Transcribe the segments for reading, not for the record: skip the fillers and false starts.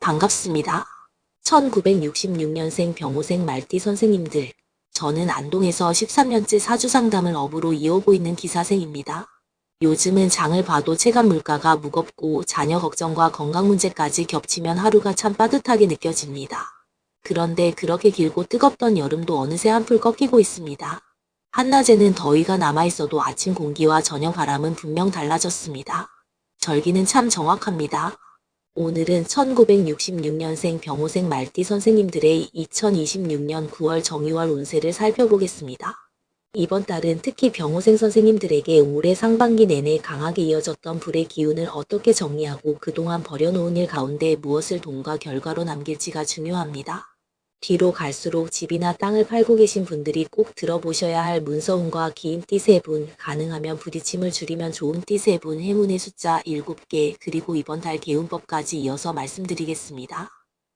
반갑습니다. 1966년생 병호생 말띠 선생님들, 저는 안동에서 13년째 사주상담을 업으로 이어오고 있는 기사생입니다. 요즘은 장을 봐도 체감 물가가 무겁고 자녀 걱정과 건강 문제까지 겹치면 하루가 참 빠듯하게 느껴집니다. 그런데 그렇게 길고 뜨겁던 여름도 어느새 한풀 꺾이고 있습니다. 한낮에는 더위가 남아있어도 아침 공기와 저녁 바람은 분명 달라졌습니다. 절기는 참 정확합니다. 오늘은 1966년생 병호생 말띠 선생님들의 2026년 9월 정유월 운세를 살펴보겠습니다. 이번 달은 특히 병호생 선생님들에게 올해 상반기 내내 강하게 이어졌던 불의 기운을 어떻게 정리하고 그동안 벌여놓은 일 가운데 무엇을 돈과 결과로 남길지가 중요합니다. 뒤로 갈수록 집이나 땅을 팔고 계신 분들이 꼭 들어보셔야 할 문서운과 긴 띠 3분, 가능하면 부딪힘을 줄이면 좋은 띠 3분, 행운의 숫자 7개, 그리고 이번 달 개운법까지 이어서 말씀드리겠습니다.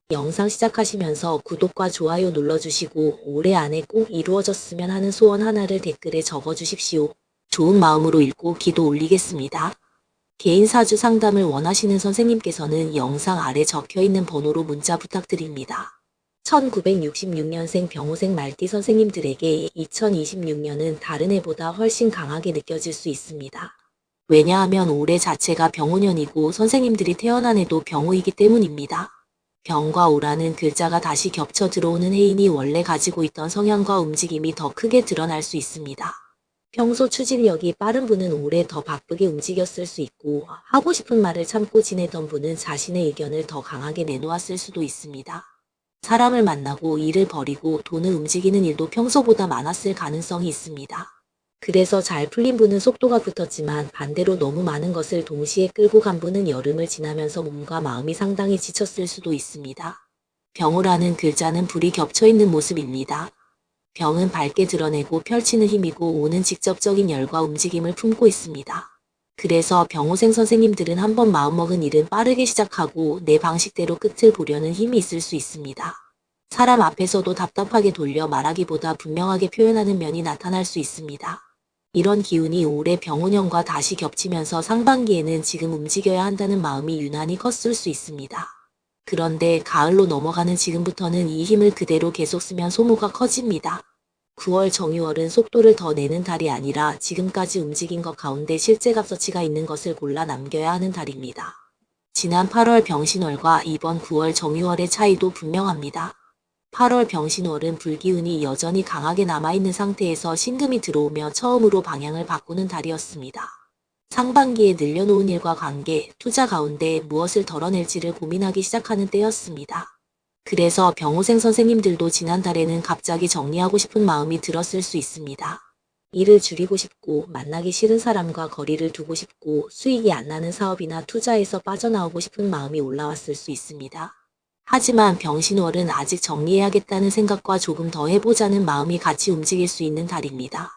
영상 시작하시면서 구독과 좋아요 눌러주시고 올해 안에 꼭 이루어졌으면 하는 소원 하나를 댓글에 적어주십시오. 좋은 마음으로 읽고 기도 올리겠습니다. 개인 사주 상담을 원하시는 선생님께서는 영상 아래 적혀있는 번호로 문자 부탁드립니다. 1966년생 병호생 말띠 선생님들에게 2026년은 다른 해보다 훨씬 강하게 느껴질 수 있습니다. 왜냐하면 올해 자체가 병호년이고 선생님들이 태어난 해도 병호이기 때문입니다. 병과 오라는 글자가 다시 겹쳐 들어오는 해이니 원래 가지고 있던 성향과 움직임이 더 크게 드러날 수 있습니다. 평소 추진력이 빠른 분은 올해 더 바쁘게 움직였을 수 있고 하고 싶은 말을 참고 지내던 분은 자신의 의견을 더 강하게 내놓았을 수도 있습니다. 사람을 만나고 일을 벌이고 돈을 움직이는 일도 평소보다 많았을 가능성이 있습니다. 그래서 잘 풀린 분은 속도가 붙었지만 반대로 너무 많은 것을 동시에 끌고 간 분은 여름을 지나면서 몸과 마음이 상당히 지쳤을 수도 있습니다. 병호라는 글자는 불이 겹쳐있는 모습입니다. 병은 밝게 드러내고 펼치는 힘이고 오는 직접적인 열과 움직임을 품고 있습니다. 그래서 병호생 선생님들은 한번 마음먹은 일은 빠르게 시작하고 내 방식대로 끝을 보려는 힘이 있을 수 있습니다. 사람 앞에서도 답답하게 돌려 말하기보다 분명하게 표현하는 면이 나타날 수 있습니다. 이런 기운이 올해 병호년과 다시 겹치면서 상반기에는 지금 움직여야 한다는 마음이 유난히 컸을 수 있습니다. 그런데 가을로 넘어가는 지금부터는 이 힘을 그대로 계속 쓰면 소모가 커집니다. 9월 정유월은 속도를 더 내는 달이 아니라 지금까지 움직인 것 가운데 실제 값어치가 있는 것을 골라 남겨야 하는 달입니다. 지난 8월 병신월과 이번 9월 정유월의 차이도 분명합니다. 8월 병신월은 불기운이 여전히 강하게 남아있는 상태에서 신금이 들어오며 처음으로 방향을 바꾸는 달이었습니다. 상반기에 늘려놓은 일과 관계, 투자 가운데 무엇을 덜어낼지를 고민하기 시작하는 때였습니다. 그래서 병호생 선생님들도 지난달에는 갑자기 정리하고 싶은 마음이 들었을 수 있습니다. 일을 줄이고 싶고 만나기 싫은 사람과 거리를 두고 싶고 수익이 안 나는 사업이나 투자에서 빠져나오고 싶은 마음이 올라왔을 수 있습니다. 하지만 병신월은 아직 정리해야겠다는 생각과 조금 더 해보자는 마음이 같이 움직일 수 있는 달입니다.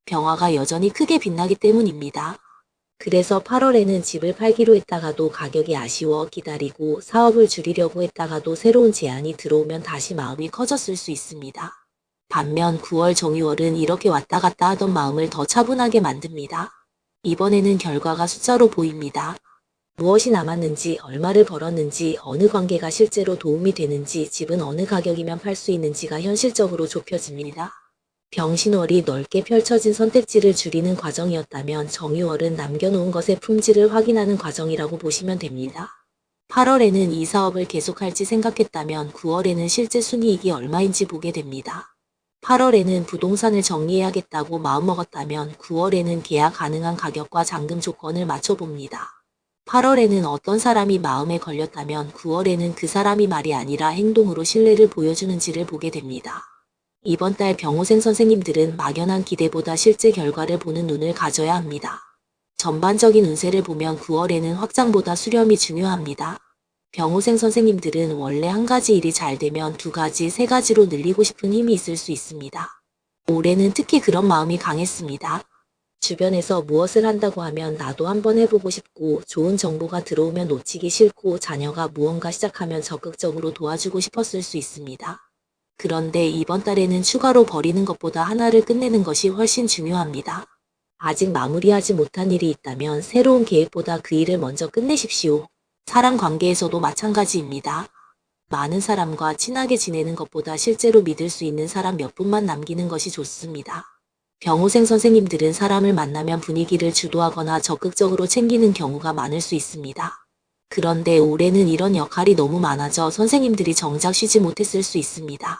병화가 여전히 크게 빛나기 때문입니다. 그래서 8월에는 집을 팔기로 했다가도 가격이 아쉬워 기다리고 사업을 줄이려고 했다가도 새로운 제안이 들어오면 다시 마음이 커졌을 수 있습니다. 반면 9월 정유월은 이렇게 왔다 갔다 하던 마음을 더 차분하게 만듭니다. 이번에는 결과가 숫자로 보입니다. 무엇이 남았는지, 얼마를 벌었는지, 어느 관계가 실제로 도움이 되는지, 집은 어느 가격이면 팔 수 있는지가 현실적으로 좁혀집니다. 병신월이 넓게 펼쳐진 선택지를 줄이는 과정이었다면 정유월은 남겨놓은 것의 품질을 확인하는 과정이라고 보시면 됩니다. 8월에는 이 사업을 계속할지 생각했다면 9월에는 실제 순이익이 얼마인지 보게 됩니다. 8월에는 부동산을 정리해야겠다고 마음먹었다면 9월에는 계약 가능한 가격과 잔금 조건을 맞춰봅니다. 8월에는 어떤 사람이 마음에 걸렸다면 9월에는 그 사람이 말이 아니라 행동으로 신뢰를 보여주는지를 보게 됩니다. 이번 달 병호생 선생님들은 막연한 기대보다 실제 결과를 보는 눈을 가져야 합니다. 전반적인 운세를 보면 9월에는 확장보다 수렴이 중요합니다. 병호생 선생님들은 원래 한 가지 일이 잘 되면 2가지, 3가지로 늘리고 싶은 힘이 있을 수 있습니다. 올해는 특히 그런 마음이 강했습니다. 주변에서 무엇을 한다고 하면 나도 한번 해보고 싶고 좋은 정보가 들어오면 놓치기 싫고 자녀가 무언가 시작하면 적극적으로 도와주고 싶었을 수 있습니다. 그런데 이번 달에는 추가로 벌이는 것보다 하나를 끝내는 것이 훨씬 중요합니다. 아직 마무리하지 못한 일이 있다면 새로운 계획보다 그 일을 먼저 끝내십시오. 사람 관계에서도 마찬가지입니다. 많은 사람과 친하게 지내는 것보다 실제로 믿을 수 있는 사람 몇 분만 남기는 것이 좋습니다. 병호생 선생님들은 사람을 만나면 분위기를 주도하거나 적극적으로 챙기는 경우가 많을 수 있습니다. 그런데 올해는 이런 역할이 너무 많아져 선생님들이 정작 쉬지 못했을 수 있습니다.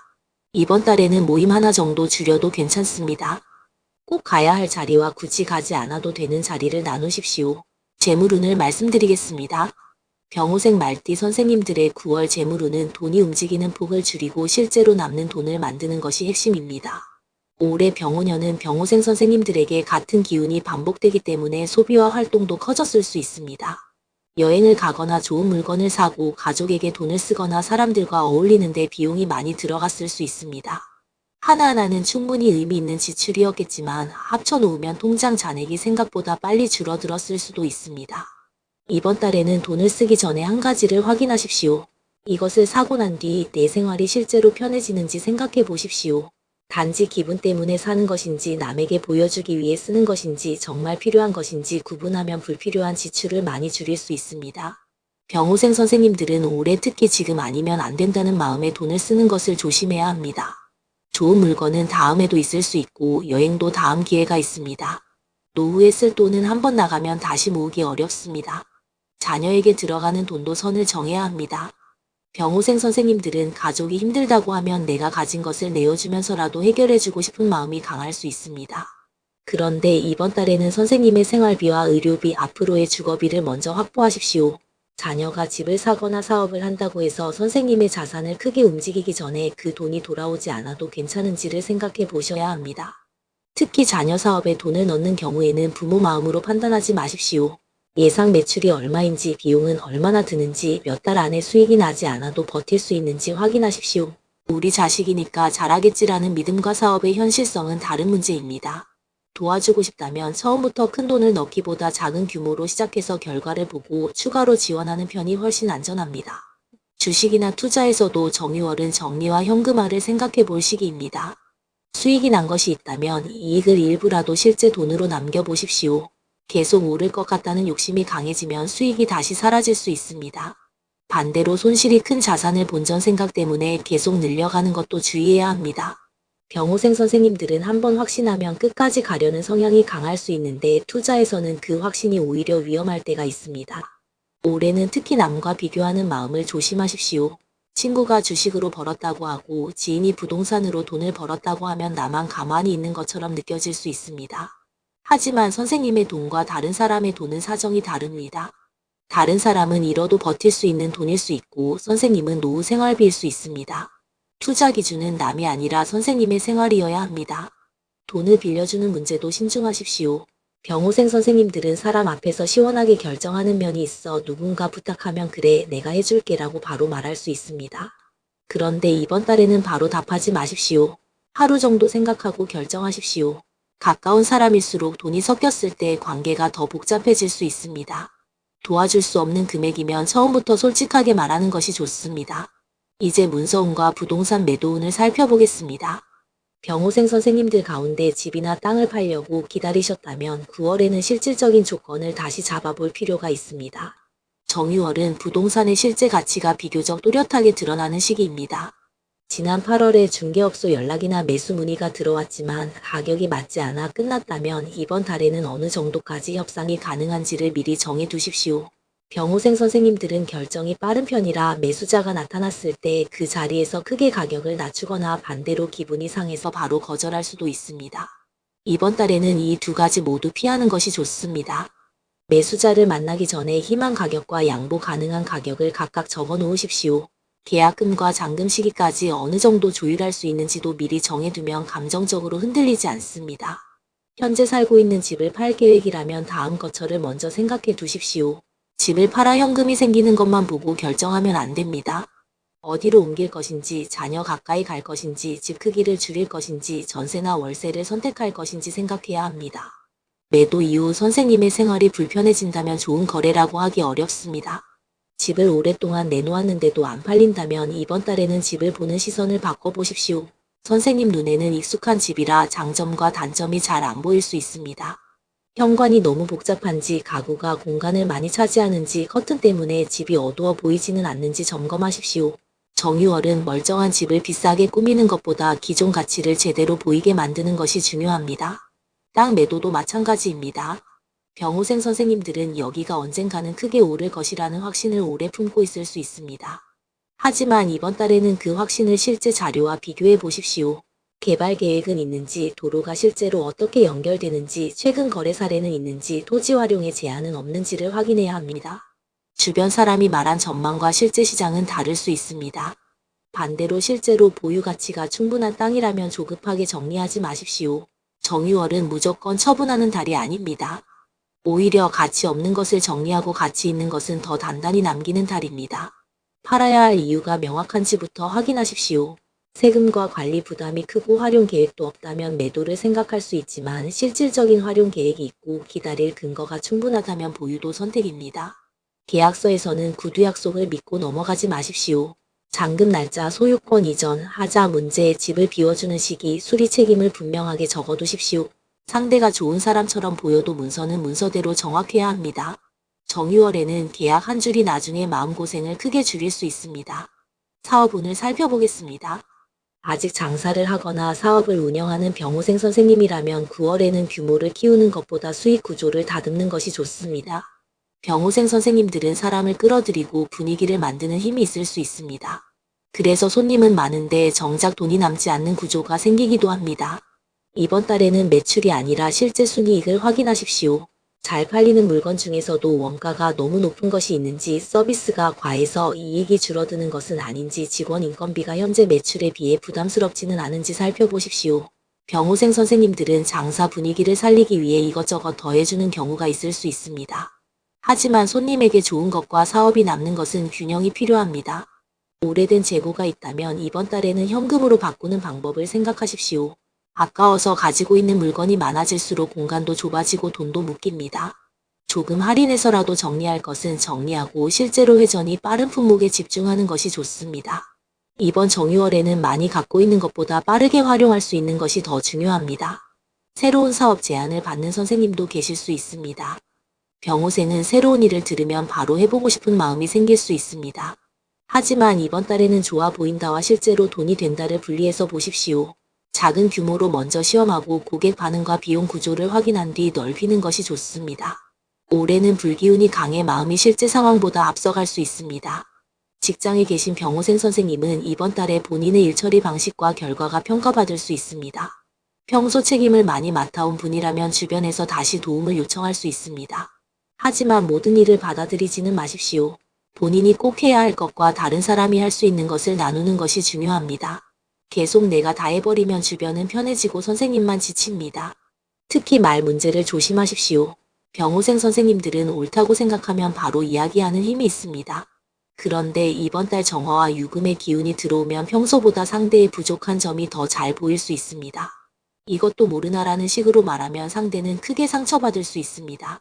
이번 달에는 모임 하나 정도 줄여도 괜찮습니다. 꼭 가야 할 자리와 굳이 가지 않아도 되는 자리를 나누십시오. 재물운을 말씀드리겠습니다. 병호생 말띠 선생님들의 9월 재물운은 돈이 움직이는 폭을 줄이고 실제로 남는 돈을 만드는 것이 핵심입니다. 올해 병호년은 병호생 선생님들에게 같은 기운이 반복되기 때문에 소비와 활동도 커졌을 수 있습니다. 여행을 가거나 좋은 물건을 사고 가족에게 돈을 쓰거나 사람들과 어울리는데 비용이 많이 들어갔을 수 있습니다. 하나하나는 충분히 의미 있는 지출이었겠지만 합쳐놓으면 통장 잔액이 생각보다 빨리 줄어들었을 수도 있습니다. 이번 달에는 돈을 쓰기 전에 한 가지를 확인하십시오. 이것을 사고 난 뒤 내 생활이 실제로 편해지는지 생각해 보십시오. 단지 기분 때문에 사는 것인지 남에게 보여주기 위해 쓰는 것인지 정말 필요한 것인지 구분하면 불필요한 지출을 많이 줄일 수 있습니다. 병호생 선생님들은 올해 특히 지금 아니면 안 된다는 마음에 돈을 쓰는 것을 조심해야 합니다. 좋은 물건은 다음에도 있을 수 있고 여행도 다음 기회가 있습니다. 노후에 쓸 돈은 한번 나가면 다시 모으기 어렵습니다. 자녀에게 들어가는 돈도 선을 정해야 합니다. 병호생 선생님들은 가족이 힘들다고 하면 내가 가진 것을 내어주면서라도 해결해주고 싶은 마음이 강할 수 있습니다. 그런데 이번 달에는 선생님의 생활비와 의료비, 앞으로의 주거비를 먼저 확보하십시오. 자녀가 집을 사거나 사업을 한다고 해서 선생님의 자산을 크게 움직이기 전에 그 돈이 돌아오지 않아도 괜찮은지를 생각해 보셔야 합니다. 특히 자녀 사업에 돈을 넣는 경우에는 부모 마음으로 판단하지 마십시오. 예상 매출이 얼마인지 비용은 얼마나 드는지 몇 달 안에 수익이 나지 않아도 버틸 수 있는지 확인하십시오. 우리 자식이니까 잘하겠지라는 믿음과 사업의 현실성은 다른 문제입니다. 도와주고 싶다면 처음부터 큰 돈을 넣기보다 작은 규모로 시작해서 결과를 보고 추가로 지원하는 편이 훨씬 안전합니다. 주식이나 투자에서도 정유월은 정리와 현금화를 생각해 볼 시기입니다. 수익이 난 것이 있다면 이익을 일부라도 실제 돈으로 남겨보십시오. 계속 오를 것 같다는 욕심이 강해지면 수익이 다시 사라질 수 있습니다. 반대로 손실이 큰 자산을 본전 생각 때문에 계속 늘려가는 것도 주의해야 합니다. 병호생 선생님들은 한번 확신하면 끝까지 가려는 성향이 강할 수 있는데 투자에서는 그 확신이 오히려 위험할 때가 있습니다. 올해는 특히 남과 비교하는 마음을 조심하십시오. 친구가 주식으로 벌었다고 하고 지인이 부동산으로 돈을 벌었다고 하면 나만 가만히 있는 것처럼 느껴질 수 있습니다. 하지만 선생님의 돈과 다른 사람의 돈은 사정이 다릅니다. 다른 사람은 잃어도 버틸 수 있는 돈일 수 있고 선생님은 노후 생활비일 수 있습니다. 투자 기준은 남이 아니라 선생님의 생활이어야 합니다. 돈을 빌려주는 문제도 신중하십시오. 병호생 선생님들은 사람 앞에서 시원하게 결정하는 면이 있어 누군가 부탁하면 그래 내가 해줄게라고 바로 말할 수 있습니다. 그런데 이번 달에는 바로 답하지 마십시오. 하루 정도 생각하고 결정하십시오. 가까운 사람일수록 돈이 섞였을 때 관계가 더 복잡해질 수 있습니다. 도와줄 수 없는 금액이면 처음부터 솔직하게 말하는 것이 좋습니다. 이제 문서운과 부동산 매도운을 살펴보겠습니다. 병호생 선생님들 가운데 집이나 땅을 팔려고 기다리셨다면 9월에는 실질적인 조건을 다시 잡아볼 필요가 있습니다. 정유월은 부동산의 실제 가치가 비교적 또렷하게 드러나는 시기입니다. 지난 8월에 중개업소 연락이나 매수 문의가 들어왔지만 가격이 맞지 않아 끝났다면 이번 달에는 어느 정도까지 협상이 가능한지를 미리 정해 두십시오. 병호생 선생님들은 결정이 빠른 편이라 매수자가 나타났을 때 그 자리에서 크게 가격을 낮추거나 반대로 기분이 상해서 바로 거절할 수도 있습니다. 이번 달에는 이 두 가지 모두 피하는 것이 좋습니다. 매수자를 만나기 전에 희망 가격과 양보 가능한 가격을 각각 적어 놓으십시오. 계약금과 잔금 시기까지 어느 정도 조율할 수 있는지도 미리 정해두면 감정적으로 흔들리지 않습니다. 현재 살고 있는 집을 팔 계획이라면 다음 거처를 먼저 생각해 두십시오. 집을 팔아 현금이 생기는 것만 보고 결정하면 안 됩니다. 어디로 옮길 것인지, 자녀 가까이 갈 것인지, 집 크기를 줄일 것인지, 전세나 월세를 선택할 것인지 생각해야 합니다. 매도 이후 선생님의 생활이 불편해진다면 좋은 거래라고 하기 어렵습니다. 집을 오랫동안 내놓았는데도 안 팔린다면 이번 달에는 집을 보는 시선을 바꿔보십시오. 선생님 눈에는 익숙한 집이라 장점과 단점이 잘 안 보일 수 있습니다. 현관이 너무 복잡한지, 가구가 공간을 많이 차지하는지, 커튼 때문에 집이 어두워 보이지는 않는지 점검하십시오. 정유월은 멀쩡한 집을 비싸게 꾸미는 것보다 기존 가치를 제대로 보이게 만드는 것이 중요합니다. 땅 매도도 마찬가지입니다. 병호생 선생님들은 여기가 언젠가는 크게 오를 것이라는 확신을 오래 품고 있을 수 있습니다. 하지만 이번 달에는 그 확신을 실제 자료와 비교해 보십시오. 개발 계획은 있는지, 도로가 실제로 어떻게 연결되는지, 최근 거래 사례는 있는지, 토지 활용의 제한은 없는지를 확인해야 합니다. 주변 사람이 말한 전망과 실제 시장은 다를 수 있습니다. 반대로 실제로 보유 가치가 충분한 땅이라면 조급하게 정리하지 마십시오. 정유월은 무조건 처분하는 달이 아닙니다. 오히려 가치 없는 것을 정리하고 가치 있는 것은 더 단단히 남기는 달입니다. 팔아야 할 이유가 명확한지부터 확인하십시오. 세금과 관리 부담이 크고 활용 계획도 없다면 매도를 생각할 수 있지만 실질적인 활용 계획이 있고 기다릴 근거가 충분하다면 보유도 선택입니다. 계약서에서는 구두 약속을 믿고 넘어가지 마십시오. 잔금 날짜, 소유권 이전, 하자 문제, 집을 비워주는 시기, 수리 책임을 분명하게 적어두십시오. 상대가 좋은 사람처럼 보여도 문서는 문서대로 정확해야 합니다. 정유월에는 계약 한 줄이 나중에 마음고생을 크게 줄일 수 있습니다. 사업운을 살펴보겠습니다. 아직 장사를 하거나 사업을 운영하는 병호생 선생님이라면 9월에는 규모를 키우는 것보다 수익 구조를 다듬는 것이 좋습니다. 병호생 선생님들은 사람을 끌어들이고 분위기를 만드는 힘이 있을 수 있습니다. 그래서 손님은 많은데 정작 돈이 남지 않는 구조가 생기기도 합니다. 이번 달에는 매출이 아니라 실제 순이익을 확인하십시오. 잘 팔리는 물건 중에서도 원가가 너무 높은 것이 있는지, 서비스가 과해서 이익이 줄어드는 것은 아닌지, 직원 인건비가 현재 매출에 비해 부담스럽지는 않은지 살펴보십시오. 병호생 선생님들은 장사 분위기를 살리기 위해 이것저것 더해주는 경우가 있을 수 있습니다. 하지만 손님에게 좋은 것과 사업이 남는 것은 균형이 필요합니다. 오래된 재고가 있다면 이번 달에는 현금으로 바꾸는 방법을 생각하십시오. 아까워서 가지고 있는 물건이 많아질수록 공간도 좁아지고 돈도 묶입니다. 조금 할인해서라도 정리할 것은 정리하고 실제로 회전이 빠른 품목에 집중하는 것이 좋습니다. 이번 정유월에는 많이 갖고 있는 것보다 빠르게 활용할 수 있는 것이 더 중요합니다. 새로운 사업 제안을 받는 선생님도 계실 수 있습니다. 병호생은 새로운 일을 들으면 바로 해보고 싶은 마음이 생길 수 있습니다. 하지만 이번 달에는 좋아 보인다와 실제로 돈이 된다를 분리해서 보십시오. 작은 규모로 먼저 시험하고 고객 반응과 비용 구조를 확인한 뒤 넓히는 것이 좋습니다. 올해는 불기운이 강해 마음이 실제 상황보다 앞서갈 수 있습니다. 직장에 계신 병호생 선생님은 이번 달에 본인의 일처리 방식과 결과가 평가받을 수 있습니다. 평소 책임을 많이 맡아온 분이라면 주변에서 다시 도움을 요청할 수 있습니다. 하지만 모든 일을 받아들이지는 마십시오. 본인이 꼭 해야 할 것과 다른 사람이 할 수 있는 것을 나누는 것이 중요합니다. 계속 내가 다 해버리면 주변은 편해지고 선생님만 지칩니다. 특히 말 문제를 조심하십시오. 병호생 선생님들은 옳다고 생각하면 바로 이야기하는 힘이 있습니다. 그런데 이번 달 정화와 유금의 기운이 들어오면 평소보다 상대의 부족한 점이 더 잘 보일 수 있습니다. 이것도 모르나라는 식으로 말하면 상대는 크게 상처받을 수 있습니다.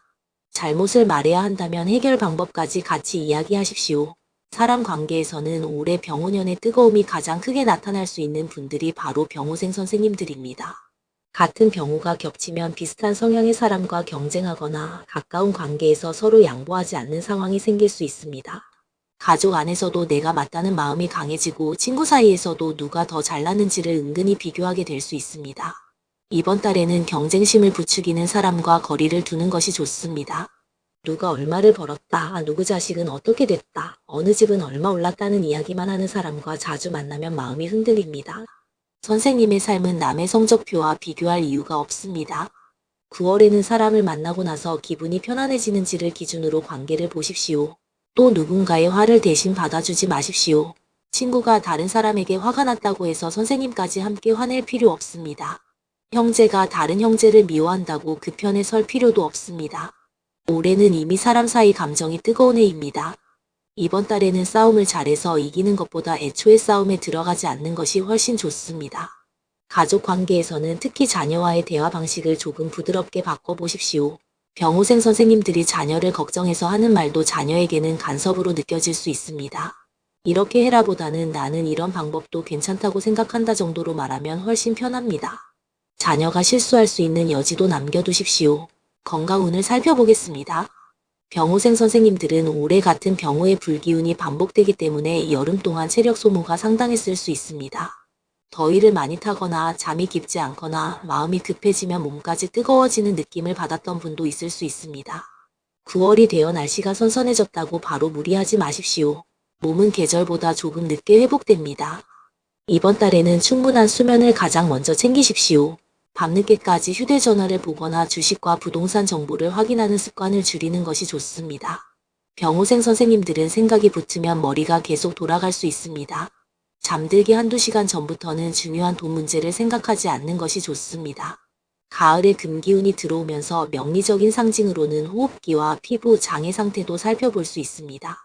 잘못을 말해야 한다면 해결 방법까지 같이 이야기하십시오. 사람 관계에서는 올해 병호년의 뜨거움이 가장 크게 나타날 수 있는 분들이 바로 병호생 선생님들입니다. 같은 병호가 겹치면 비슷한 성향의 사람과 경쟁하거나 가까운 관계에서 서로 양보하지 않는 상황이 생길 수 있습니다. 가족 안에서도 내가 맞다는 마음이 강해지고 친구 사이에서도 누가 더 잘났는지를 은근히 비교하게 될 수 있습니다. 이번 달에는 경쟁심을 부추기는 사람과 거리를 두는 것이 좋습니다. 누가 얼마를 벌었다, 누구 자식은 어떻게 됐다, 어느 집은 얼마 올랐다는 이야기만 하는 사람과 자주 만나면 마음이 흔들립니다. 선생님의 삶은 남의 성적표와 비교할 이유가 없습니다. 9월에는 사람을 만나고 나서 기분이 편안해지는지를 기준으로 관계를 보십시오. 또 누군가의 화를 대신 받아주지 마십시오. 친구가 다른 사람에게 화가 났다고 해서 선생님까지 함께 화낼 필요 없습니다. 형제가 다른 형제를 미워한다고 그 편에 설 필요도 없습니다. 올해는 이미 사람 사이 감정이 뜨거운 해입니다. 이번 달에는 싸움을 잘해서 이기는 것보다 애초에 싸움에 들어가지 않는 것이 훨씬 좋습니다. 가족 관계에서는 특히 자녀와의 대화 방식을 조금 부드럽게 바꿔보십시오. 병호생 선생님들이 자녀를 걱정해서 하는 말도 자녀에게는 간섭으로 느껴질 수 있습니다. 이렇게 해라보다는 나는 이런 방법도 괜찮다고 생각한다 정도로 말하면 훨씬 편합니다. 자녀가 실수할 수 있는 여지도 남겨두십시오. 건강운을 살펴보겠습니다. 병호생 선생님들은 올해 같은 병호의 불기운이 반복되기 때문에 여름 동안 체력 소모가 상당했을 수 있습니다. 더위를 많이 타거나 잠이 깊지 않거나 마음이 급해지면 몸까지 뜨거워지는 느낌을 받았던 분도 있을 수 있습니다. 9월이 되어 날씨가 선선해졌다고 바로 무리하지 마십시오. 몸은 계절보다 조금 늦게 회복됩니다. 이번 달에는 충분한 수면을 가장 먼저 챙기십시오. 밤늦게까지 휴대전화를 보거나 주식과 부동산 정보를 확인하는 습관을 줄이는 것이 좋습니다. 병호생 선생님들은 생각이 붙으면 머리가 계속 돌아갈 수 있습니다. 잠들기 한두 시간 전부터는 중요한 돈 문제를 생각하지 않는 것이 좋습니다. 가을에 금기운이 들어오면서 명리적인 상징으로는 호흡기와 피부, 장의 상태도 살펴볼 수 있습니다.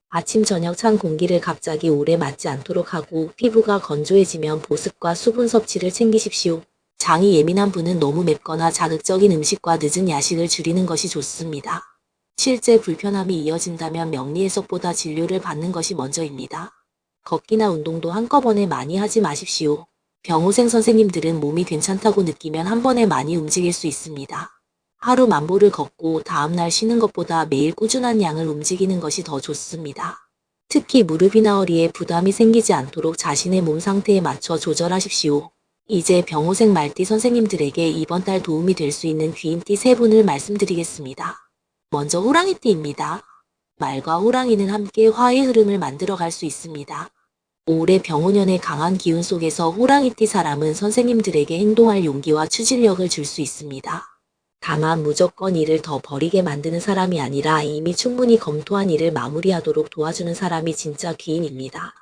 아침 저녁 찬 공기를 갑자기 오래 맞지 않도록 하고 피부가 건조해지면 보습과 수분 섭취를 챙기십시오. 장이 예민한 분은 너무 맵거나 자극적인 음식과 늦은 야식을 줄이는 것이 좋습니다. 실제 불편함이 이어진다면 명리 해석보다 진료를 받는 것이 먼저입니다. 걷기나 운동도 한꺼번에 많이 하지 마십시오. 병호생 선생님들은 몸이 괜찮다고 느끼면 한 번에 많이 움직일 수 있습니다. 하루 만보를 걷고 다음날 쉬는 것보다 매일 꾸준한 양을 움직이는 것이 더 좋습니다. 특히 무릎이나 허리에 부담이 생기지 않도록 자신의 몸 상태에 맞춰 조절하십시오. 이제 병호생 말띠 선생님들에게 이번 달 도움이 될 수 있는 귀인띠 3분을 말씀드리겠습니다. 먼저 호랑이띠입니다. 말과 호랑이는 함께 화의 흐름을 만들어갈 수 있습니다. 올해 병호년의 강한 기운 속에서 호랑이띠 사람은 선생님들에게 행동할 용기와 추진력을 줄 수 있습니다. 다만 무조건 일을 더 버리게 만드는 사람이 아니라 이미 충분히 검토한 일을 마무리하도록 도와주는 사람이 진짜 귀인입니다.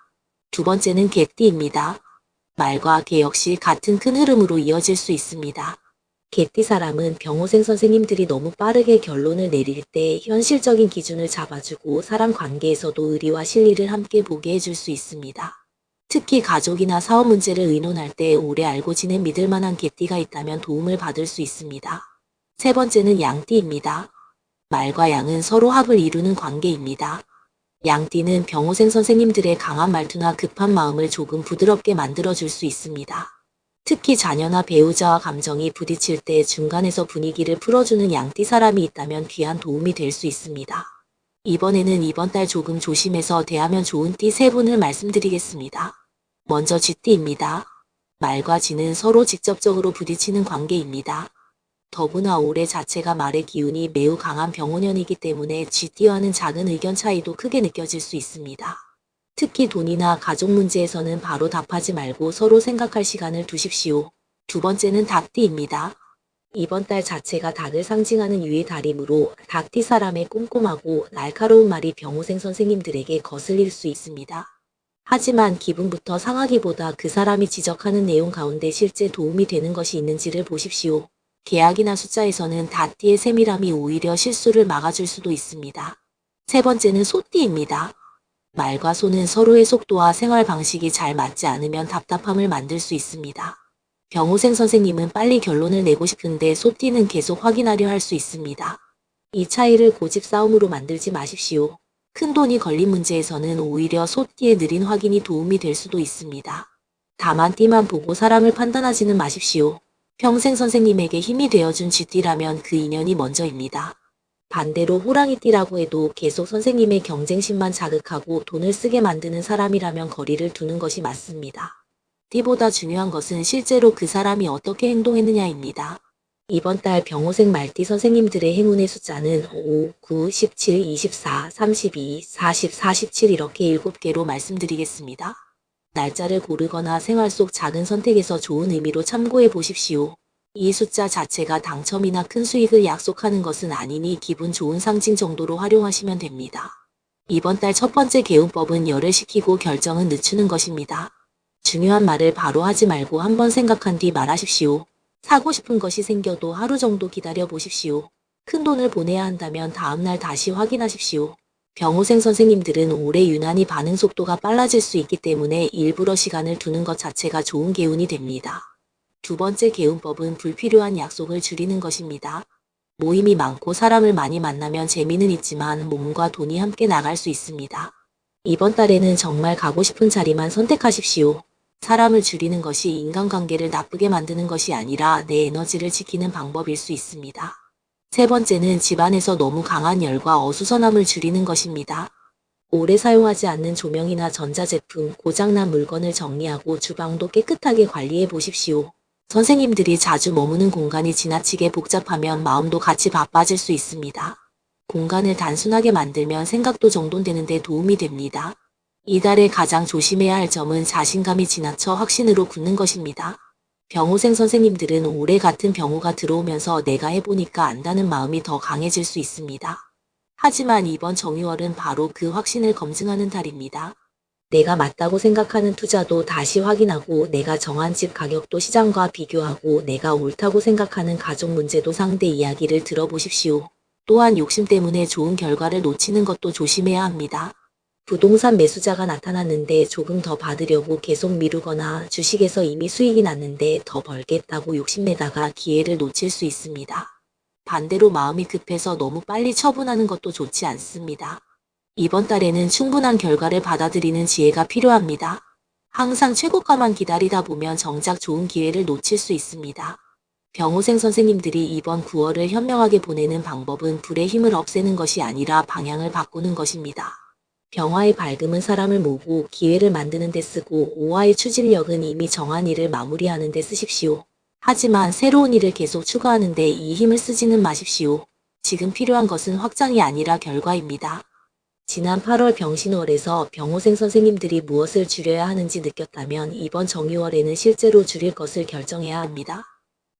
두 번째는 개띠입니다. 말과 개 역시 같은 큰 흐름으로 이어질 수 있습니다. 개띠 사람은 병호생 선생님들이 너무 빠르게 결론을 내릴 때 현실적인 기준을 잡아주고 사람 관계에서도 의리와 실리를 함께 보게 해줄 수 있습니다. 특히 가족이나 사업 문제를 의논할 때 오래 알고 지낸 믿을 만한 개띠가 있다면 도움을 받을 수 있습니다. 세 번째는 양띠입니다. 말과 양은 서로 합을 이루는 관계입니다. 양띠는 병호생 선생님들의 강한 말투나 급한 마음을 조금 부드럽게 만들어줄 수 있습니다. 특히 자녀나 배우자와 감정이 부딪힐 때 중간에서 분위기를 풀어주는 양띠 사람이 있다면 귀한 도움이 될 수 있습니다. 이번에는 이번 달 조금 조심해서 대하면 좋은 띠 3분을 말씀드리겠습니다. 먼저 쥐띠입니다. 말과 쥐는 서로 직접적으로 부딪히는 관계입니다. 더구나 올해 자체가 말의 기운이 매우 강한 병호년이기 때문에 쥐띠와는 작은 의견 차이도 크게 느껴질 수 있습니다. 특히 돈이나 가족 문제에서는 바로 답하지 말고 서로 생각할 시간을 두십시오. 두 번째는 닭띠입니다. 이번 달 자체가 닭을 상징하는 유의 달이므로 닭띠 사람의 꼼꼼하고 날카로운 말이 병호생 선생님들에게 거슬릴 수 있습니다. 하지만 기분부터 상하기보다 그 사람이 지적하는 내용 가운데 실제 도움이 되는 것이 있는지를 보십시오. 계약이나 숫자에서는 닭띠의 세밀함이 오히려 실수를 막아줄 수도 있습니다. 세 번째는 소띠입니다. 말과 소는 서로의 속도와 생활 방식이 잘 맞지 않으면 답답함을 만들 수 있습니다. 병호생 선생님은 빨리 결론을 내고 싶은데 소띠는 계속 확인하려 할 수 있습니다. 이 차이를 고집 싸움으로 만들지 마십시오. 큰 돈이 걸린 문제에서는 오히려 소띠의 느린 확인이 도움이 될 수도 있습니다. 다만 띠만 보고 사람을 판단하지는 마십시오. 평생 선생님에게 힘이 되어준 쥐띠라면 그 인연이 먼저입니다. 반대로 호랑이띠라고 해도 계속 선생님의 경쟁심만 자극하고 돈을 쓰게 만드는 사람이라면 거리를 두는 것이 맞습니다. 띠보다 중요한 것은 실제로 그 사람이 어떻게 행동했느냐입니다. 이번 달 병호생 말띠 선생님들의 행운의 숫자는 5, 9, 17, 24, 32, 40, 47 이렇게 7개로 말씀드리겠습니다. 날짜를 고르거나 생활 속 작은 선택에서 좋은 의미로 참고해 보십시오. 이 숫자 자체가 당첨이나 큰 수익을 약속하는 것은 아니니 기분 좋은 상징 정도로 활용하시면 됩니다. 이번 달 첫 번째 개운법은 열을 식히고 결정은 늦추는 것입니다. 중요한 말을 바로 하지 말고 한번 생각한 뒤 말하십시오. 사고 싶은 것이 생겨도 하루 정도 기다려 보십시오. 큰 돈을 보내야 한다면 다음날 다시 확인하십시오. 병호생 선생님들은 올해 유난히 반응 속도가 빨라질 수 있기 때문에 일부러 시간을 두는 것 자체가 좋은 개운이 됩니다. 두 번째 개운법은 불필요한 약속을 줄이는 것입니다. 모임이 많고 사람을 많이 만나면 재미는 있지만 몸과 돈이 함께 나갈 수 있습니다. 이번 달에는 정말 가고 싶은 자리만 선택하십시오. 사람을 줄이는 것이 인간관계를 나쁘게 만드는 것이 아니라 내 에너지를 지키는 방법일 수 있습니다. 세 번째는 집안에서 너무 강한 열과 어수선함을 줄이는 것입니다. 오래 사용하지 않는 조명이나 전자제품, 고장난 물건을 정리하고 주방도 깨끗하게 관리해 보십시오. 선생님들이 자주 머무는 공간이 지나치게 복잡하면 마음도 같이 바빠질 수 있습니다. 공간을 단순하게 만들면 생각도 정돈되는 데 도움이 됩니다. 이달에 가장 조심해야 할 점은 자신감이 지나쳐 확신으로 굳는 것입니다. 병호생 선생님들은 올해 같은 병호가 들어오면서 내가 해보니까 안다는 마음이 더 강해질 수 있습니다. 하지만 이번 정유월은 바로 그 확신을 검증하는 달입니다. 내가 맞다고 생각하는 투자도 다시 확인하고 내가 정한 집 가격도 시장과 비교하고 내가 옳다고 생각하는 가족 문제도 상대 이야기를 들어보십시오. 또한 욕심 때문에 좋은 결과를 놓치는 것도 조심해야 합니다. 부동산 매수자가 나타났는데 조금 더 받으려고 계속 미루거나 주식에서 이미 수익이 났는데 더 벌겠다고 욕심내다가 기회를 놓칠 수 있습니다. 반대로 마음이 급해서 너무 빨리 처분하는 것도 좋지 않습니다. 이번 달에는 충분한 결과를 받아들이는 지혜가 필요합니다. 항상 최고가만 기다리다 보면 정작 좋은 기회를 놓칠 수 있습니다. 병호생 선생님들이 이번 9월을 현명하게 보내는 방법은 불의 힘을 없애는 것이 아니라 방향을 바꾸는 것입니다. 병화의 밝음은 사람을 모으고 기회를 만드는 데 쓰고 오화의 추진력은 이미 정한 일을 마무리하는 데 쓰십시오. 하지만 새로운 일을 계속 추가하는 데 이 힘을 쓰지는 마십시오. 지금 필요한 것은 확장이 아니라 결과입니다. 지난 8월 병신월에서 병호생 선생님들이 무엇을 줄여야 하는지 느꼈다면 이번 정유월에는 실제로 줄일 것을 결정해야 합니다.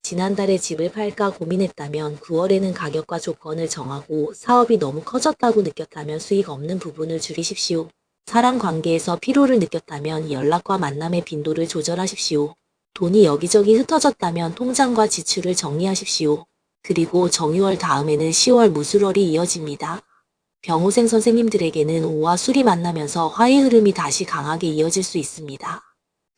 지난달에 집을 팔까 고민했다면 9월에는 가격과 조건을 정하고 사업이 너무 커졌다고 느꼈다면 수익 없는 부분을 줄이십시오. 사람 관계에서 피로를 느꼈다면 연락과 만남의 빈도를 조절하십시오. 돈이 여기저기 흩어졌다면 통장과 지출을 정리하십시오. 그리고 정유월 다음에는 10월 무술월이 이어집니다. 병호생 선생님들에게는 오와 술이 만나면서 화의 흐름이 다시 강하게 이어질 수 있습니다.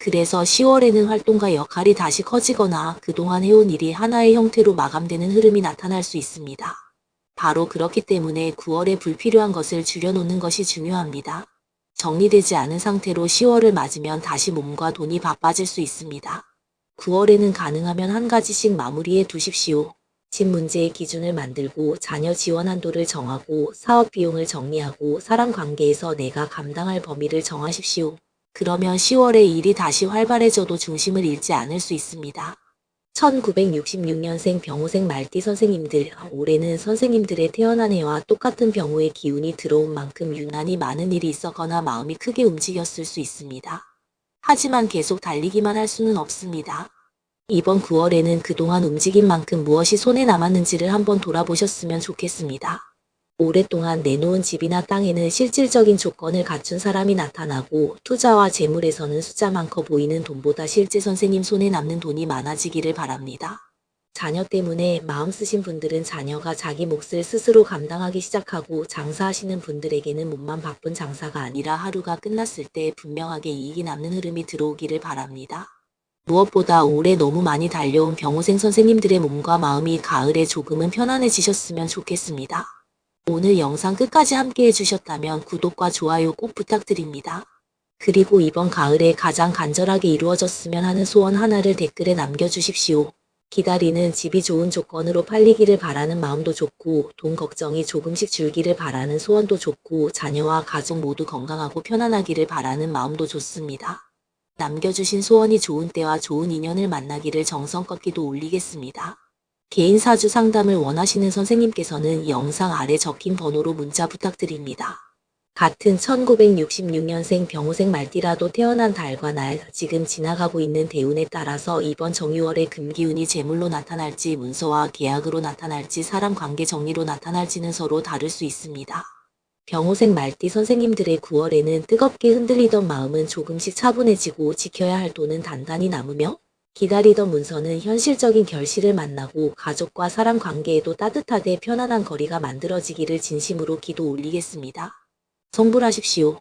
그래서 10월에는 활동과 역할이 다시 커지거나 그동안 해온 일이 하나의 형태로 마감되는 흐름이 나타날 수 있습니다. 바로 그렇기 때문에 9월에 불필요한 것을 줄여놓는 것이 중요합니다. 정리되지 않은 상태로 10월을 맞으면 다시 몸과 돈이 바빠질 수 있습니다. 9월에는 가능하면 한 가지씩 마무리해 두십시오. 집 문제의 기준을 만들고 자녀 지원 한도를 정하고 사업 비용을 정리하고 사람 관계에서 내가 감당할 범위를 정하십시오. 그러면 10월에 일이 다시 활발해져도 중심을 잃지 않을 수 있습니다. 1966년생 병호생 말띠 선생님들, 올해는 선생님들의 태어난 해와 똑같은 병호의 기운이 들어온 만큼 유난히 많은 일이 있었거나 마음이 크게 움직였을 수 있습니다. 하지만 계속 달리기만 할 수는 없습니다. 이번 9월에는 그동안 움직인 만큼 무엇이 손에 남았는지를 한번 돌아보셨으면 좋겠습니다. 오랫동안 내놓은 집이나 땅에는 실질적인 조건을 갖춘 사람이 나타나고 투자와 재물에서는 숫자만 커 보이는 돈보다 실제 선생님 손에 남는 돈이 많아지기를 바랍니다. 자녀 때문에 마음 쓰신 분들은 자녀가 자기 몫을 스스로 감당하기 시작하고 장사하시는 분들에게는 몸만 바쁜 장사가 아니라 하루가 끝났을 때 분명하게 이익이 남는 흐름이 들어오기를 바랍니다. 무엇보다 올해 너무 많이 달려온 병호생 선생님들의 몸과 마음이 가을에 조금은 편안해지셨으면 좋겠습니다. 오늘 영상 끝까지 함께 해주셨다면 구독과 좋아요 꼭 부탁드립니다. 그리고 이번 가을에 가장 간절하게 이루어졌으면 하는 소원 하나를 댓글에 남겨주십시오. 기다리는 집이 좋은 조건으로 팔리기를 바라는 마음도 좋고 돈 걱정이 조금씩 줄기를 바라는 소원도 좋고 자녀와 가족 모두 건강하고 편안하기를 바라는 마음도 좋습니다. 남겨주신 소원이 좋은 때와 좋은 인연을 만나기를 정성껏 기도 올리겠습니다. 개인 사주 상담을 원하시는 선생님께서는 영상 아래 적힌 번호로 문자 부탁드립니다. 같은 1966년생 병호생 말띠라도 태어난 달과 날, 지금 지나가고 있는 대운에 따라서 이번 정유월의 금기운이 재물로 나타날지 문서와 계약으로 나타날지 사람 관계 정리로 나타날지는 서로 다를 수 있습니다. 병호생 말띠 선생님들의 9월에는 뜨겁게 흔들리던 마음은 조금씩 차분해지고 지켜야 할 돈은 단단히 남으며 기다리던 문서는 현실적인 결실을 만나고 가족과 사람 관계에도 따뜻하되 편안한 거리가 만들어지기를 진심으로 기도 올리겠습니다. 성불하십시오.